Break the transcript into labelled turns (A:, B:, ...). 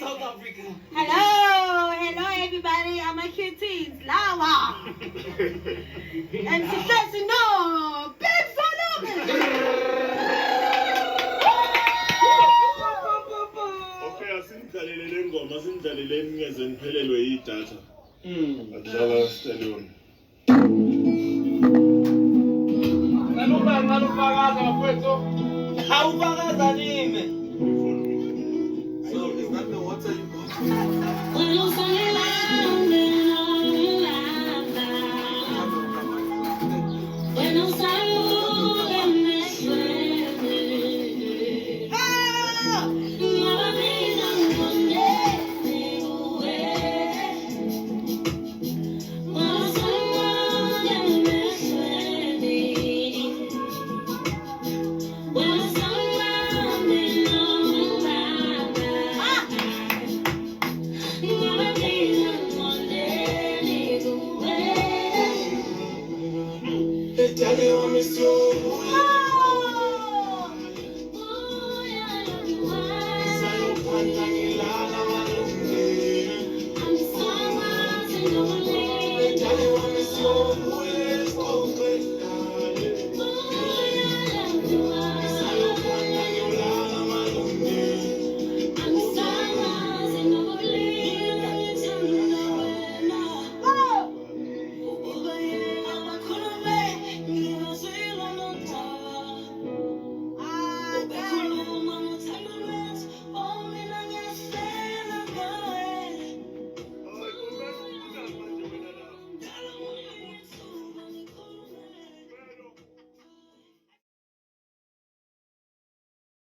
A: South Africa.
B: Hello everybody. I'm a cuties. Lava. And success no. Big follow.
C: Okay, asindlalele le ngoma, asindlalele ngeze ngiphelelwe yidatha. Adlala stadium.
A: Ngalufakaza mfowethu. Awufakaza nini?
D: So is that the water you got?
B: When you sang it loud and loud. When you sang
D: Tell me I miss you.